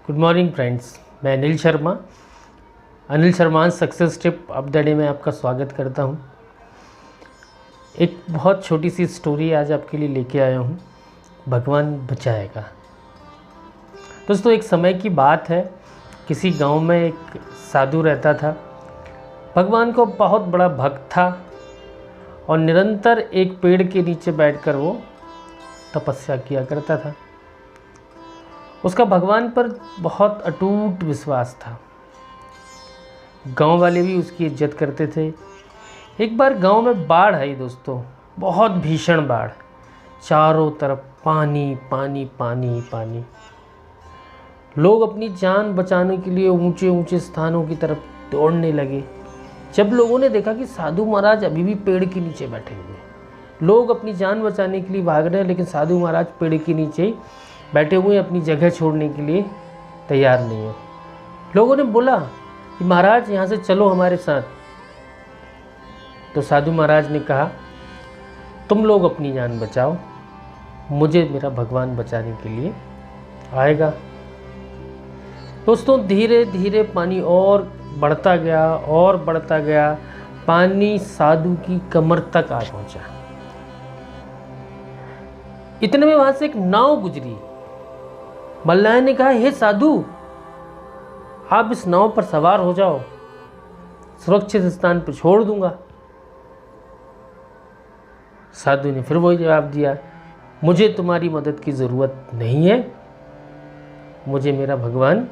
Good morning friends, मैं Anil Sharma success tip of the day में आपका स्वागत करता हूं। एक बहुत छोटी सी स्टोरी आज आपके लिए लेके आया हूं, भगवान बचाएगा। दोस्तों, एक समय की बात है, किसी गांव में एक साधु रहता था। भगवान को बहुत बड़ा भक्त था और निरंतर एक पेड़ के नीचे बैठकर वो तपस्या किया करता था। उसका भगवान पर बहुत अटूट विश्वास था। गांव वाले भी उसकी इज्जत करते थे। एक बार गांव में बाढ़ आई दोस्तों, बहुत भीषण बाढ़। चारों तरफ पानी पानी पानी पानी। लोग अपनी जान बचाने के लिए ऊंचे ऊंचे स्थानों की तरफ दौड़ने लगे। जब लोगों ने देखा कि साधु महाराज अभी भी पेड़ के नीचे बैठे हुए, लोग अपनी जान बचाने के लिए भाग रहे हैं, लेकिन साधु महाराज पेड़ के नीचे ही बैठे हुए, अपनी जगह छोड़ने के लिए तैयार नहीं है। लोगों ने बोला कि महाराज यहाँ से चलो हमारे साथ। तो साधु महाराज ने कहा, तुम लोग अपनी जान बचाओ, मुझे मेरा भगवान बचाने के लिए आएगा। दोस्तों, धीरे धीरे पानी और बढ़ता गया और बढ़ता गया। पानी साधु की कमर तक आ पहुंचा। इतने में वहां से एक नाव गुजरी। मल्लाह ने कहा, हे साधु, आप इस नाव पर सवार हो जाओ, सुरक्षित स्थान पर छोड़ दूंगा। साधु ने फिर वही जवाब दिया, मुझे तुम्हारी मदद की जरूरत नहीं है, मुझे मेरा भगवान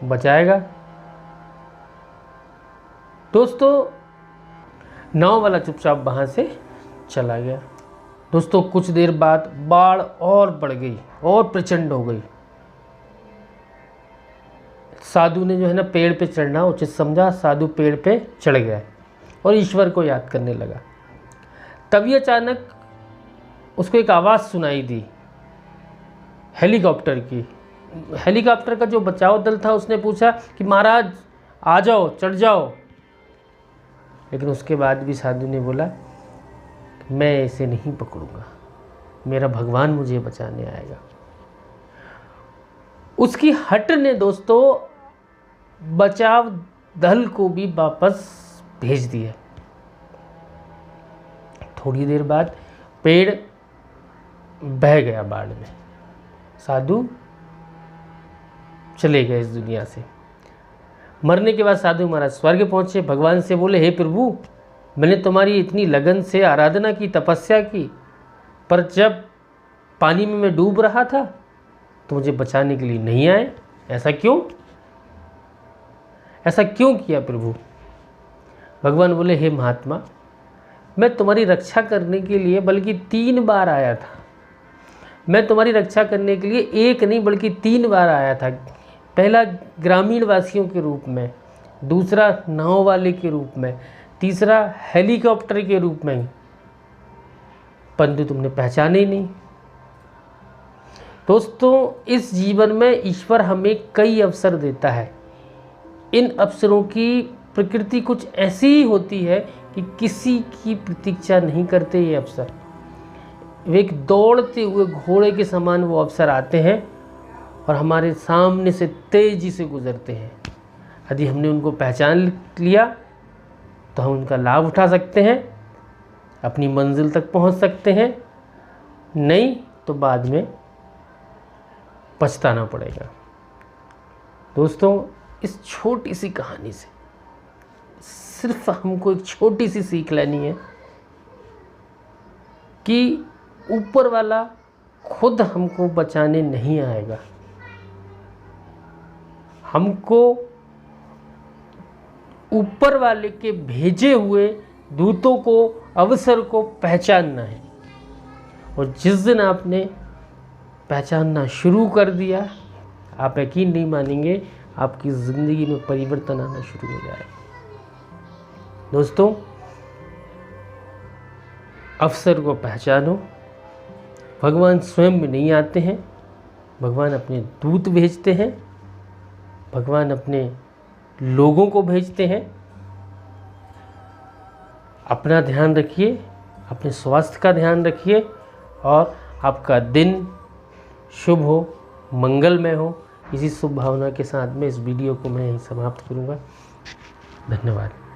बचाएगा। दोस्तों, नाव वाला चुपचाप वहां से चला गया। दोस्तों, कुछ देर बाद बाढ़ और बढ़ गई और प्रचंड हो गई। साधु ने जो है ना पेड़ पे चढ़ना उचित समझा। साधु पेड़ पे चढ़ गया और ईश्वर को याद करने लगा। तभी अचानक उसको एक आवाज़ सुनाई दी, हेलीकॉप्टर की। हेलीकॉप्टर का जो बचाव दल था उसने पूछा कि महाराज आ जाओ, चढ़ जाओ। लेकिन उसके बाद भी साधु ने बोला, मैं इसे नहीं पकड़ूंगा, मेरा भगवान मुझे बचाने आएगा। उसकी हट ने दोस्तों बचाव दल को भी वापस भेज दिया। थोड़ी देर बाद पेड़ बह गया बाढ़ में। साधु चले गए इस दुनिया से। मरने के बाद साधु महाराज स्वर्ग पहुंचे। भगवान से बोले, हे प्रभु, मैंने तुम्हारी इतनी लगन से आराधना की, तपस्या की, पर जब पानी में मैं डूब रहा था तो मुझे बचाने के लिए नहीं आए। ऐसा क्यों? ऐसा क्यों किया प्रभु? भगवान बोले, हे महात्मा, मैं तुम्हारी रक्षा करने के लिए बल्कि 3 बार आया था। मैं तुम्हारी रक्षा करने के लिए एक नहीं बल्कि 3 बार आया था। पहला ग्रामीण वासियों के रूप में, दूसरा नाव वाले के रूप में, तीसरा हेलीकॉप्टर के रूप में, परंतु तुमने पहचाने ही नहीं। दोस्तों, इस जीवन में ईश्वर हमें कई अवसर देता है। इन अवसरों की प्रकृति कुछ ऐसी ही होती है कि किसी की प्रतीक्षा नहीं करते ये अवसर। वे एक दौड़ते हुए घोड़े के समान वो अवसर आते हैं और हमारे सामने से तेजी से गुजरते हैं। यदि हमने उनको पहचान लिया तो हम उनका लाभ उठा सकते हैं, अपनी मंजिल तक पहुंच सकते हैं, नहीं तो बाद में पछताना पड़ेगा। दोस्तों, इस छोटी सी कहानी से सिर्फ हमको एक छोटी सी सीख लेनी है कि ऊपर वाला खुद हमको बचाने नहीं आएगा। हमको ऊपर वाले के भेजे हुए दूतों को, अवसर को पहचानना है। और जिस दिन आपने पहचानना शुरू कर दिया, आप यकीन नहीं मानेंगे, आपकी ज़िंदगी में परिवर्तन आना शुरू हो जाएगा। दोस्तों, अवसर को पहचानो। भगवान स्वयं में नहीं आते हैं, भगवान अपने दूत भेजते हैं, भगवान अपने लोगों को भेजते हैं। अपना ध्यान रखिए, अपने स्वास्थ्य का ध्यान रखिए और आपका दिन शुभ हो, मंगलमय हो। इसी शुभ भावना के साथ में इस वीडियो को मैं यहीं समाप्त करूँगा। धन्यवाद।